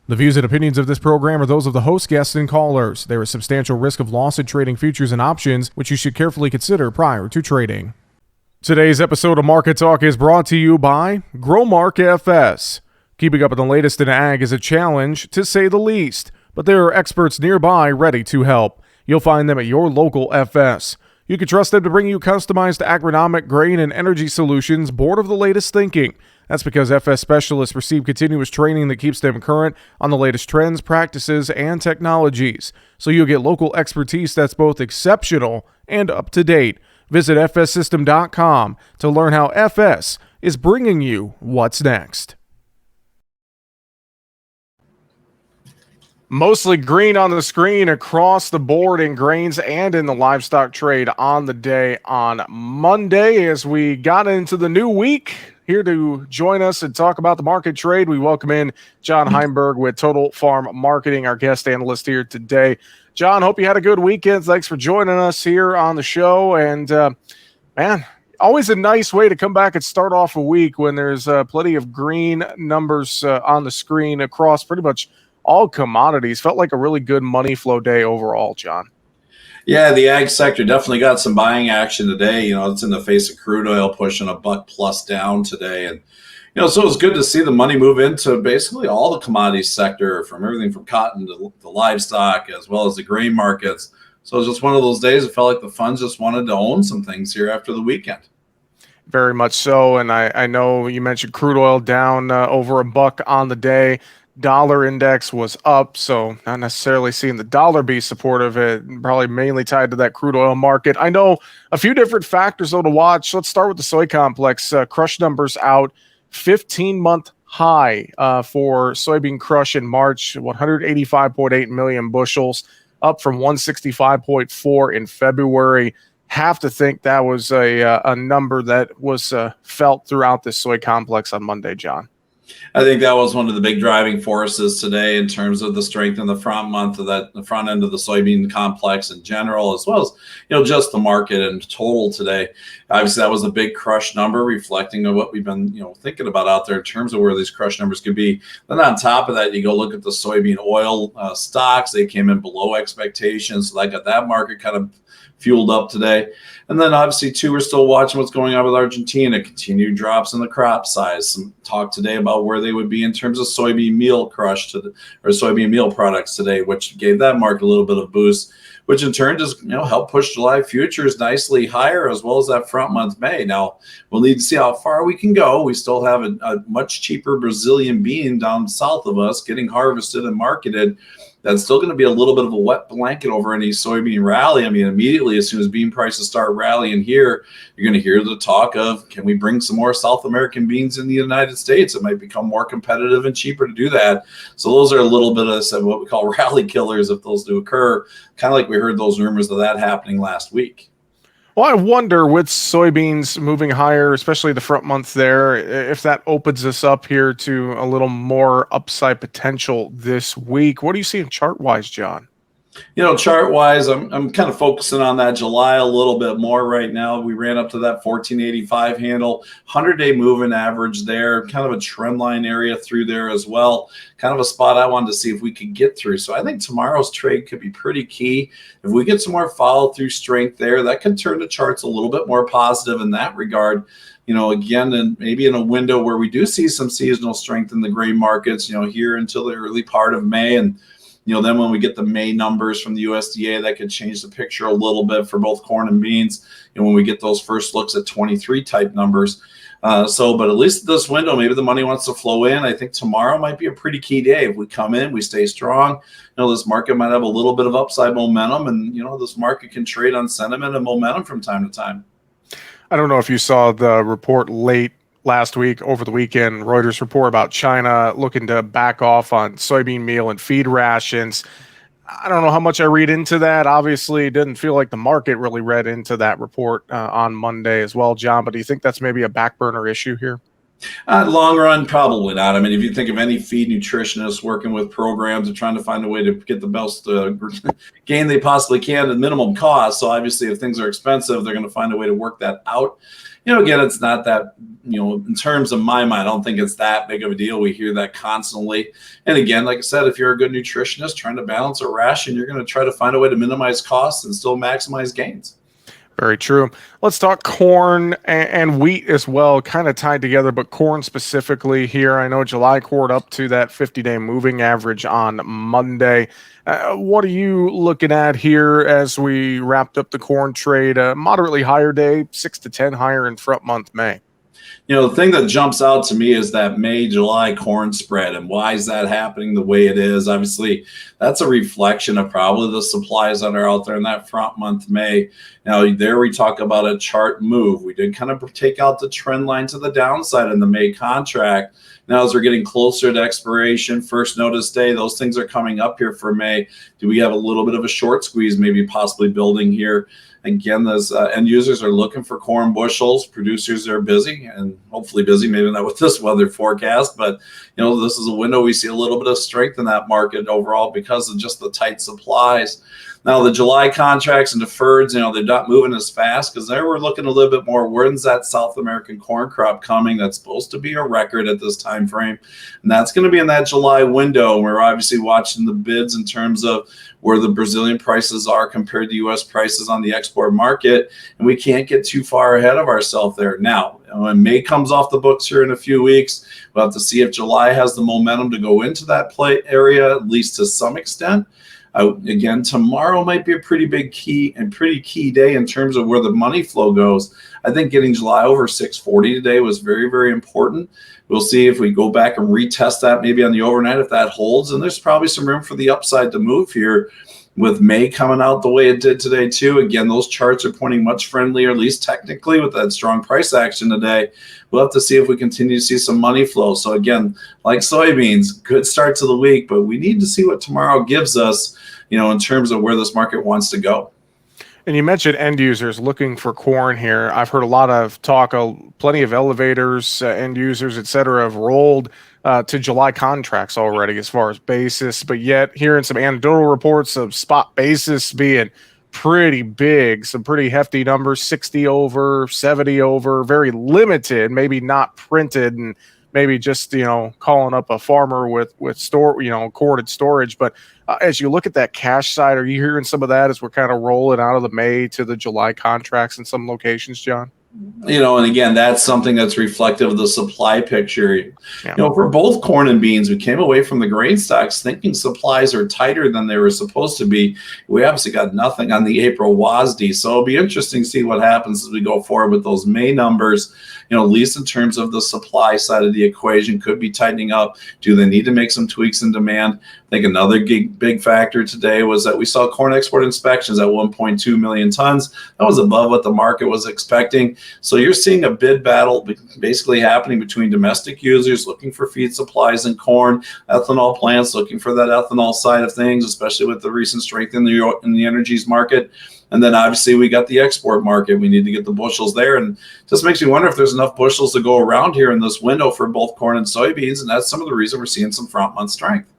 The views and opinions of this program are those of the host, guests, and callers. There is substantial risk of loss in trading futures and options, which you should carefully consider prior to trading. Today's episode of Market Talk is brought to you by Growmark FS. Keeping up with the latest in ag is a challenge, to say the least, but there are experts nearby ready to help. You'll find them at your local FS. You can trust them to bring you customized agronomic, grain, and energy solutions born of the latest thinking. That's because FS specialists receive continuous training that keeps them current on the latest trends, practices, and technologies. So you'll get local expertise that's both exceptional and up to date. Visit fssystem.com to learn how FS is bringing you what's next. Mostly green on the screen across the board in grains and in the livestock trade on the day on Monday. As we got into the new week, here to join us and talk about the market trade, we welcome in John Heinberg with Total Farm Marketing, our guest analyst here today. John, hope you had a good weekend. Thanks for joining us here on the show. And man, always a nice way to come back and start off a week when there's plenty of green numbers on the screen across pretty much all commodities. Felt like a really good money flow day overall, John. Yeah, the ag sector definitely got some buying action today. You know, it's in the face of crude oil pushing $1+ down today. And, you know, so it was good to see the money move into basically all the commodities sector, from everything from cotton to the livestock, as well as the grain markets. So it was just one of those days. It felt like the funds just wanted to own some things here after the weekend. Very much so. And I know you mentioned crude oil down over $1 on the day. Dollar index was up, so not necessarily seeing the dollar be supportive. It probably mainly tied to that crude oil market. I know a few different factors though to watch. Let's start with the soy complex. Crush numbers out, 15-month high for soybean crush in March, 185.8 million bushels, up from 165.4 in February. Have to think that was a number that was felt throughout this soy complex on Monday, John. I think that was one of the big driving forces today in terms of the strength in the front month of that, the front end of the soybean complex in general, as well as, you know, just the market in total today. Obviously, that was a big crush number reflecting on what we've been, you know, thinking about out there in terms of where these crush numbers could be. Then on top of that, you go look at the soybean oil stocks. They came in below expectations. So that got that market kind of fueled up today. And then obviously too, we're still watching what's going on with Argentina, continued drops in the crop size. Some talk today about where they would be in terms of soybean meal crush or soybean meal products today, which gave that market a little bit of boost, which in turn just, you know, helped push July futures nicely higher, as well as that front month May. Now we'll need to see how far we can go. We still have a much cheaper Brazilian bean down south of us getting harvested and marketed. That's still going to be a little bit of a wet blanket over any soybean rally. I mean, immediately as soon as bean prices start rallying here, you're going to hear the talk of, can we bring some more South American beans in the United States? It might become more competitive and cheaper to do that. So those are a little bit of what we call rally killers if those do occur, kind of like we heard those rumors of that happening last week. Well, I wonder with soybeans moving higher, especially the front month there, if that opens us up here to a little more upside potential this week. What are you seeing chart-wise, John? You know, chart-wise, I'm kind of focusing on that July a little bit more right now. We ran up to that 1485 handle, 100-day moving average there, kind of a trend line area through there as well. Kind of a spot I wanted to see if we could get through. So I think tomorrow's trade could be pretty key. If we get some more follow-through strength there, that could turn the charts a little bit more positive in that regard. You know, again, and maybe in a window where we do see some seasonal strength in the grain markets, you know, here until the early part of May. And you know, then when we get the May numbers from the USDA, that could change the picture a little bit for both corn and beans. And when we get those first looks at 23 type numbers. But at least this window, maybe the money wants to flow in. I think tomorrow might be a pretty key day. If we come in, we stay strong. You know, this market might have a little bit of upside momentum, and, you know, this market can trade on sentiment and momentum from time to time. I don't know if you saw the report late last week, over the weekend, Reuters report about China looking to back off on soybean meal and feed rations. I don't know how much I read into that. Obviously, it didn't feel like the market really read into that report on Monday as well, John. But do you think that's maybe a back burner issue here? Long run, probably not. I mean, if you think of any feed nutritionist working with programs and trying to find a way to get the best gain they possibly can at minimum cost. So obviously, if things are expensive, they're going to find a way to work that out. Again, it's not that, in terms of my mind, I don't think it's that big of a deal. We hear that constantly. And again, like I said, if you're a good nutritionist trying to balance a ration, you're going to try to find a way to minimize costs and still maximize gains. Very true. Let's talk corn and wheat as well, kind of tied together, but corn specifically here. I know July cored up to that 50-day moving average on Monday. What are you looking at here as we wrapped up the corn trade? Moderately higher day, 6 to 10 higher in front month May. The thing that jumps out to me is that May-July corn spread. And why is that happening the way it is? Obviously, that's a reflection of probably the supplies that are out there in that front month May. Now, there we talk about a chart move. We did kind of take out the trend line to the downside in the May contract. Now, as we're getting closer to expiration, first notice day, those things are coming up here for May. Do we have a little bit of a short squeeze, maybe possibly building here? Again, those end users are looking for corn bushels. Producers are busy and hopefully busy, maybe not with this weather forecast, but this is a window we see a little bit of strength in that market overall because of just the tight supplies. Now, the July contracts and deferreds, they're not moving as fast because there we're looking a little bit more. When's that South American corn crop coming? That's supposed to be a record at this time frame. And that's going to be in that July window. We're obviously watching the bids in terms of where the Brazilian prices are compared to U.S. prices on the export market. And we can't get too far ahead of ourselves there. Now, when May comes off the books here in a few weeks, we'll have to see if July has the momentum to go into that play area, at least to some extent. Again, tomorrow might be a pretty key day in terms of where the money flow goes. I think getting July over 640 today was very, very important. We'll see if we go back and retest that maybe on the overnight if that holds. And there's probably some room for the upside to move here with May coming out the way it did today too. Again, those charts are pointing much friendlier, at least technically, with that strong price action today. We'll have to see if we continue to see some money flow. So again, like soybeans, good start to the week, but we need to see what tomorrow gives us, in terms of where this market wants to go. And you mentioned end users looking for corn here. I've heard a lot of talk, plenty of elevators, end users, et cetera, have rolled to July contracts already as far as basis, but yet hearing some anecdotal reports of spot basis being pretty big, some pretty hefty numbers, 60 over, 70 over, very limited, maybe not printed, and maybe just, calling up a farmer with corded storage. But as you look at that cash side, are you hearing some of that as we're kind of rolling out of the May to the July contracts in some locations, John? And again, that's something that's reflective of the supply picture. Yeah. For both corn and beans, we came away from the grain stocks thinking supplies are tighter than they were supposed to be. We obviously got nothing on the April WASD, so it'll be interesting to see what happens as we go forward with those May numbers. At least in terms of the supply side of the equation, could be tightening up. Do they need to make some tweaks in demand? I think another big factor today was that we saw corn export inspections at 1.2 million tons. That was above what the market was expecting. So you're seeing a bid battle basically happening between domestic users looking for feed supplies in corn, ethanol plants looking for that ethanol side of things, especially with the recent strength in the energies market. And then obviously we got the export market. We need to get the bushels there. And just makes me wonder if there's enough bushels to go around here in this window for both corn and soybeans. And that's some of the reason we're seeing some front month strength.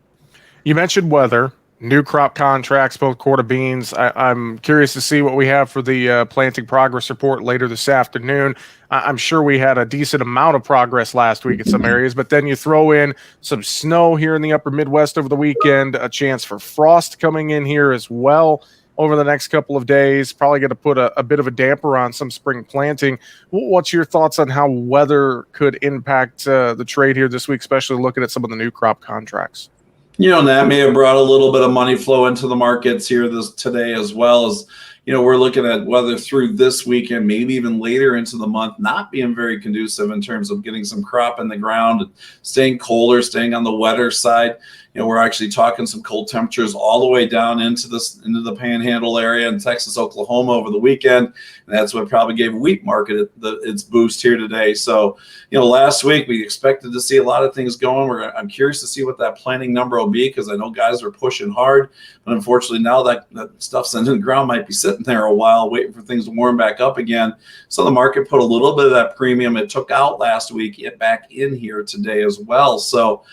You mentioned weather, new crop contracts, both corn and beans. I'm curious to see what we have for the planting progress report later this afternoon. I'm sure we had a decent amount of progress last week in some areas, but then you throw in some snow here in the upper Midwest over the weekend, a chance for frost coming in here as well over the next couple of days, probably going to put a bit of a damper on some spring planting. What's your thoughts on how weather could impact the trade here this week, especially looking at some of the new crop contracts? And that may have brought a little bit of money flow into the markets here today, as well as, we're looking at weather through this weekend, maybe even later into the month, not being very conducive in terms of getting some crop in the ground and staying colder, staying on the wetter side. we're actually talking some cold temperatures all the way down into the Panhandle area in Texas, Oklahoma over the weekend, and that's what probably gave wheat market its boost here today. So, last week we expected to see a lot of things going. I'm curious to see what that planting number will be, because I know guys are pushing hard, but unfortunately now that stuff's in the ground might be sitting there a while waiting for things to warm back up again. So the market put a little bit of that premium it took out last week back in here today as well. So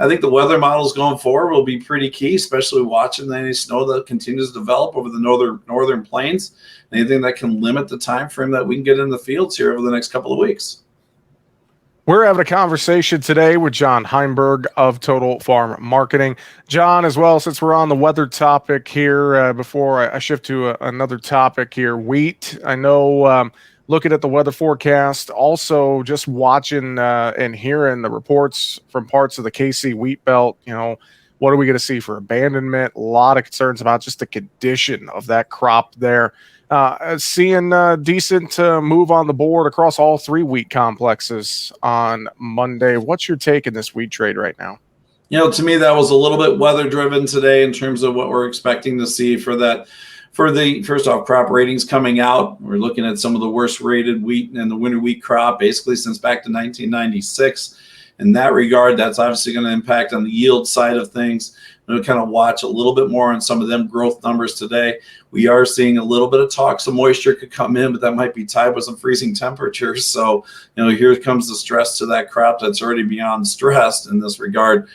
I think the weather models going forward will be pretty key, especially watching any snow that continues to develop over the northern plains. Anything that can limit the time frame that we can get in the fields here over the next couple of weeks. We're having a conversation today with John Heinberg of Total Farm Marketing. John, as well, since we're on the weather topic here, before I shift to another topic here, wheat. I know, looking at the weather forecast, also just watching and hearing the reports from parts of the KC wheat belt, what are we going to see for abandonment? A lot of concerns about just the condition of that crop there. Seeing decent move on the board across all three wheat complexes on Monday. What's your take in this wheat trade right now? To me, that was a little bit weather driven today in terms of what we're expecting to see for the first off crop ratings coming out. We're looking at some of the worst rated wheat and the winter wheat crop basically since back to 1996. In that regard, that's obviously going to impact on the yield side of things. We'll kind of watch a little bit more on some of them growth numbers today. We are seeing a little bit of talk some moisture could come in, but that might be tied with some freezing temperatures. So, here comes the stress to that crop that's already beyond stressed in this regard.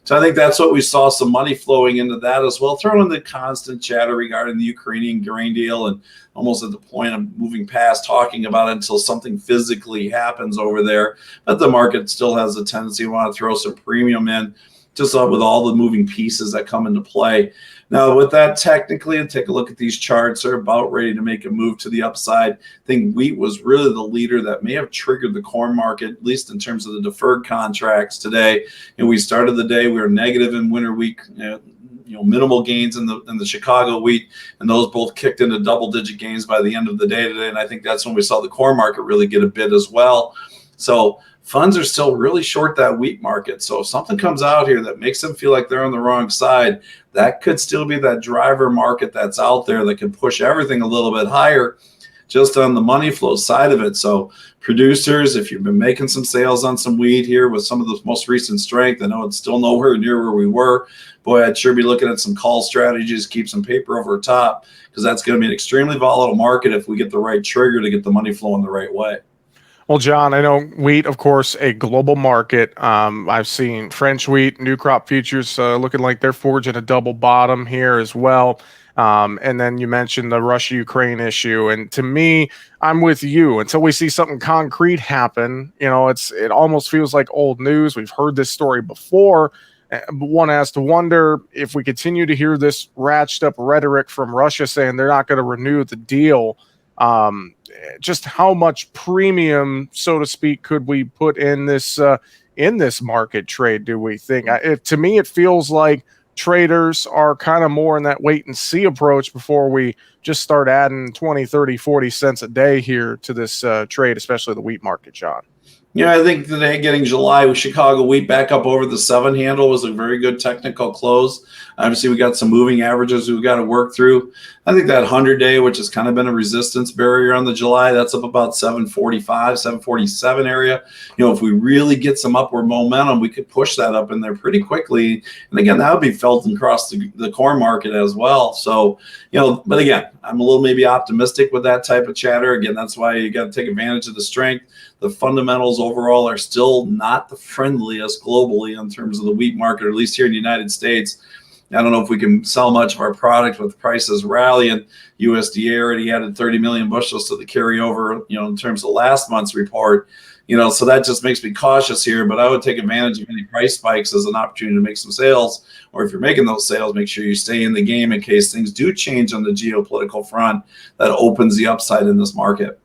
So I think that's what we saw, some money flowing into that as well. Throw in the constant chatter regarding the Ukrainian grain deal, and almost at the point of moving past talking about it until something physically happens over there. But the market still has a tendency to want to throw some premium in, just with all the moving pieces that come into play. Now, with that, technically, and take a look at these charts, they're about ready to make a move to the upside. I think wheat was really the leader that may have triggered the corn market, at least in terms of the deferred contracts today. And we started the day, we were negative in winter wheat, minimal gains in the Chicago wheat, and those both kicked into double-digit gains by the end of the day today. And I think that's when we saw the corn market really get a bid as well. So funds are still really short that wheat market. So if something comes out here that makes them feel like they're on the wrong side, that could still be that driver market that's out there that can push everything a little bit higher just on the money flow side of it. So producers, if you've been making some sales on some wheat here with some of the most recent strength, I know it's still nowhere near where we were. Boy, I'd sure be looking at some call strategies, keep some paper over top, because that's going to be an extremely volatile market if we get the right trigger to get the money flowing the right way. Well, John, I know wheat, of course, a global market. I've seen French wheat, new crop futures looking like they're forging a double bottom here as well. And then you mentioned the Russia-Ukraine issue. And to me, I'm with you. Until we see something concrete happen, it almost feels like old news. We've heard this story before. But one has to wonder if we continue to hear this ratcheted up rhetoric from Russia saying they're not going to renew the deal. Just how much premium, so to speak, could we put in this market trade, do we think? To me, it feels like traders are kind of more in that wait and see approach before we just start adding 20, 30, 40 cents a day here to this trade, especially the wheat market, John. I think today getting July with Chicago wheat back up over the 7 handle was a very good technical close. Obviously, we got some moving averages we've got to work through. I think that 100-day, which has kind of been a resistance barrier on the July, that's up about 745, 747 area. If we really get some upward momentum, we could push that up in there pretty quickly. And again, that would be felt across the corn market as well. So, but again, I'm a little maybe optimistic with that type of chatter. Again, that's why you got to take advantage of the strength. The fundamentals overall are still not the friendliest globally in terms of the wheat market, or at least here in the United States. I don't know if we can sell much of our product with prices rallying. USDA already added 30 million bushels to the carryover, in terms of last month's report. So that just makes me cautious here, but I would take advantage of any price spikes as an opportunity to make some sales. Or if you're making those sales, make sure you stay in the game in case things do change on the geopolitical front that opens the upside in this market.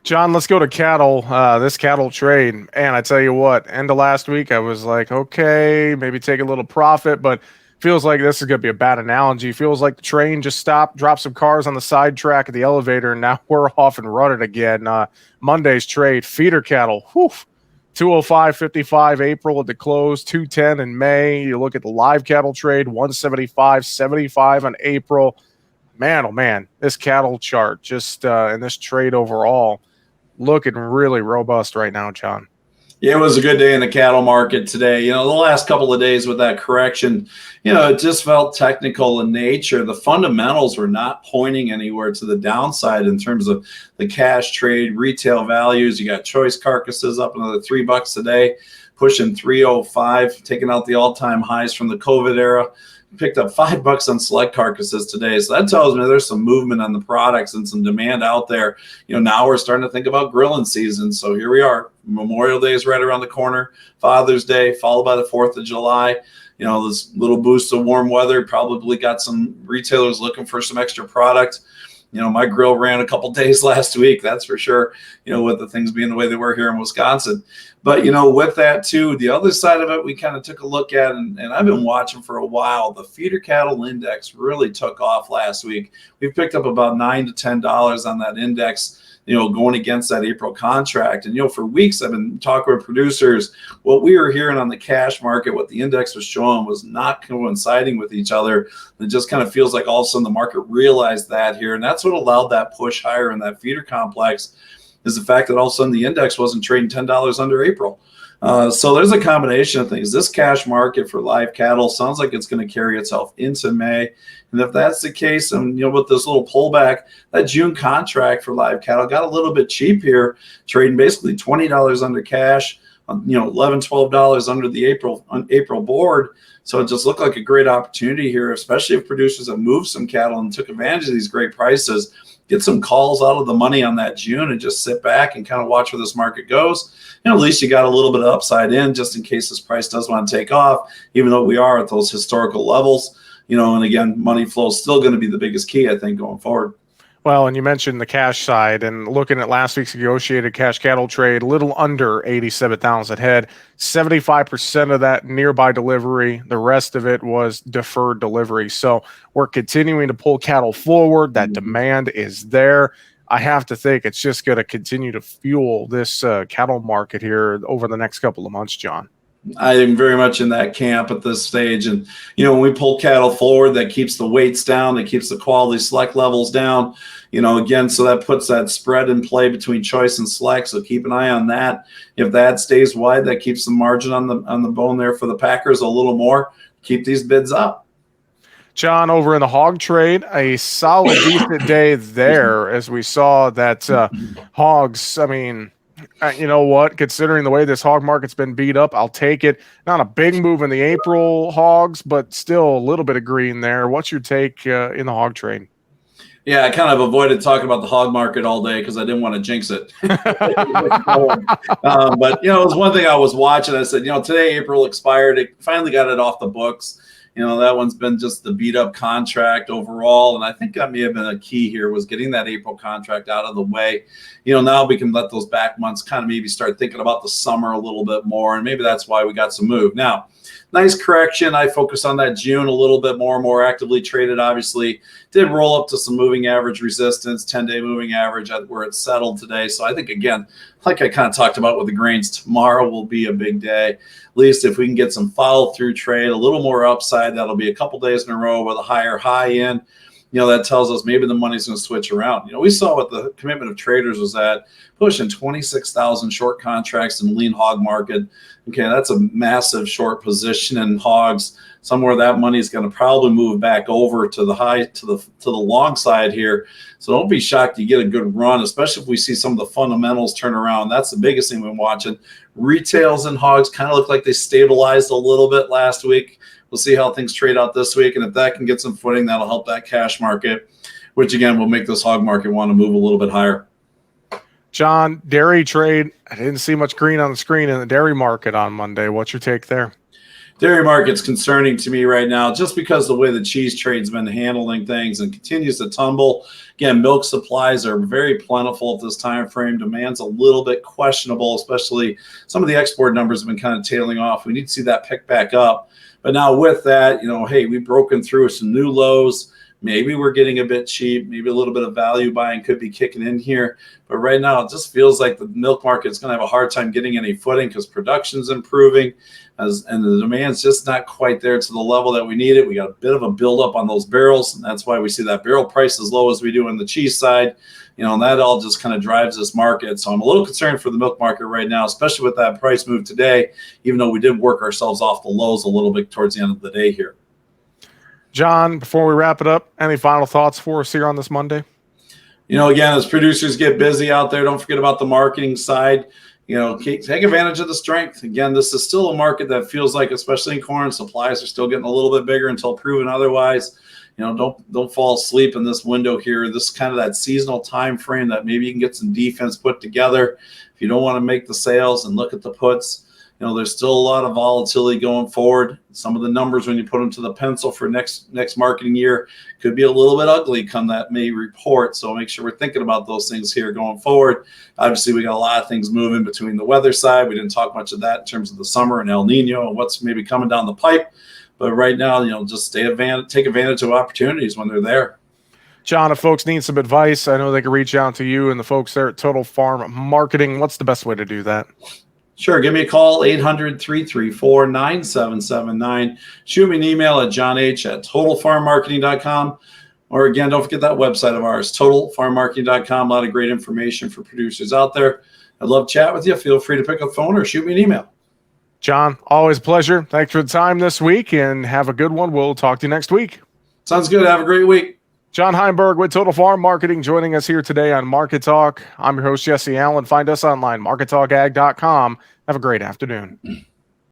John, let's go to cattle, this cattle trade. And I tell you what, end of last week, I was like, okay, maybe take a little profit, but feels like this is going to be a bad analogy. Feels like the train just stopped, dropped some cars on the side track of the elevator, and now we're off and running again. Monday's trade, feeder cattle. Whew. 205.55 April at the close, 210 in May. You look at the live cattle trade, 175.75 on April. Man, oh man, this cattle chart just and this trade overall looking really robust right now, John. Yeah, it was a good day in the cattle market today. The last couple of days with that correction, it just felt technical in nature. The fundamentals were not pointing anywhere to the downside in terms of the cash trade, retail values. You got choice carcasses up another $3 a day, pushing 305, taking out the all-time highs from the COVID era. Picked up $5 on select carcasses today. So that tells me there's some movement on the products and some demand out there. Now we're starting to think about grilling season. So here we are. Memorial Day is right around the corner. Father's Day, followed by the 4th of July. This little boost of warm weather probably got some retailers looking for some extra product. My grill ran a couple days last week, that's for sure, with the things being the way they were here in Wisconsin. But, with that too, the other side of it, we kind of took a look at, and I've been watching for a while, the feeder cattle index really took off last week. We've picked up about $9 to $10 on that index, going against that April contract. And, for weeks I've been talking with producers. What we were hearing on the cash market, what the index was showing was not coinciding with each other. It just kind of feels like all of a sudden the market realized that here. And that's what allowed that push higher in that feeder complex, is the fact that all of a sudden the index wasn't trading $10 under April. So there's a combination of things. This cash market for live cattle sounds like it's going to carry itself into May. And if that's the case, and with this little pullback, that June contract for live cattle got a little bit cheap here, trading basically $20 under cash, $11, $12 under the April board. So it just looked like a great opportunity here, especially if producers have moved some cattle and took advantage of these great prices. Get some calls out of the money on that June and just sit back and kind of watch where this market goes. At least you got a little bit of upside in just in case this price does want to take off, even though we are at those historical levels. And again, money flow is still going to be the biggest key, I think, going forward. Well, and you mentioned the cash side, and looking at last week's negotiated cash cattle trade, a little under 87,000 head, 75% of that nearby delivery. The rest of it was deferred delivery. So we're continuing to pull cattle forward. That demand is there. I have to think it's just going to continue to fuel this cattle market here over the next couple of months, John. I am very much in that camp at this stage. And, when we pull cattle forward, that keeps the weights down, that keeps the quality select levels down, again, so that puts that spread in play between choice and select. So keep an eye on that. If that stays wide, that keeps the margin on the bone there for the packers a little more. Keep these bids up. John, over in the hog trade, a solid, decent day there as we saw that hogs, I mean, you know what? Considering the way this hog market's been beat up, I'll take it. Not a big move in the April hogs, but still a little bit of green there. What's your take in the hog trade? Yeah, I kind of avoided talking about the hog market all day because I didn't want to jinx it. But, it was one thing I was watching. I said, today April expired. It finally got it off the books. That one's been just the beat up contract overall. And I think that may have been a key here, was getting that April contract out of the way. Now we can let those back months kind of maybe start thinking about the summer a little bit more. And maybe that's why we got some move. Now, nice correction. I focus on that June a little bit more actively traded, obviously. Did roll up to some moving average resistance, 10-day moving average where it's settled today. So I think, again, like I kind of talked about with the grains, tomorrow will be a big day. At least if we can get some follow-through trade, a little more upside, that'll be a couple days in a row with a higher high in. That tells us maybe the money's going to switch around. We saw what the commitment of traders was at, pushing 26,000 short contracts in the lean hog market. Okay, that's a massive short position in hogs. Somewhere that money is going to probably move back over to the high, to the long side here. So don't be shocked you get a good run, especially if we see some of the fundamentals turn around. That's the biggest thing we're watching. Retails and hogs kind of look like they stabilized a little bit last week. We'll see how things trade out this week. And if that can get some footing, that'll help that cash market, which again will make this hog market want to move a little bit higher. John, dairy trade. I didn't see much green on the screen in the dairy market on Monday. What's your take there? Dairy market's concerning to me right now just because the way the cheese trade's been handling things and continues to tumble. Again, milk supplies are very plentiful at this time frame. Demand's a little bit questionable, especially some of the export numbers have been kind of tailing off. We need to see that pick back up. But now with that, hey, we've broken through some new lows. maybe we're getting a bit cheap, maybe a little bit of value buying could be kicking in here. But right now, it just feels like the milk market is going to have a hard time getting any footing because production's improving, and the demand's just not quite there to the level that we need it. We got a bit of a buildup on those barrels, and that's why we see that barrel price as low as we do on the cheese side. And that all just kind of drives this market. So I'm a little concerned for the milk market right now, especially with that price move today, even though we did work ourselves off the lows a little bit towards the end of the day here. John, before we wrap it up, any final thoughts for us here on this Monday? Again, as producers get busy out there, don't forget about the marketing side. Take advantage of the strength. Again, this is still a market that feels like, especially in corn, supplies are still getting a little bit bigger until proven otherwise. Don't fall asleep in this window here. This is kind of that seasonal time frame that maybe you can get some defense put together. If you don't want to make the sales and look at the puts, there's still a lot of volatility going forward. Some of the numbers, when you put them to the pencil for next marketing year, could be a little bit ugly come that May report. So make sure we're thinking about those things here going forward. Obviously, we got a lot of things moving between the weather side. We didn't talk much of that in terms of the summer and El Nino and what's maybe coming down the pipe. But right now, just take advantage of opportunities when they're there. John, if folks need some advice, I know they can reach out to you and the folks there at Total Farm Marketing. What's the best way to do that? Sure. Give me a call, 800-334-9779. Shoot me an email at johnh@totalfarmmarketing.com. Or again, don't forget that website of ours, totalfarmmarketing.com. A lot of great information for producers out there. I'd love to chat with you. Feel free to pick up the phone or shoot me an email. John, always a pleasure. Thanks for the time this week and have a good one. We'll talk to you next week. Sounds good. Have a great week. John Heinberg with Total Farm Marketing joining us here today on Market Talk. I'm your host, Jesse Allen. Find us online, markettalkag.com. Have a great afternoon.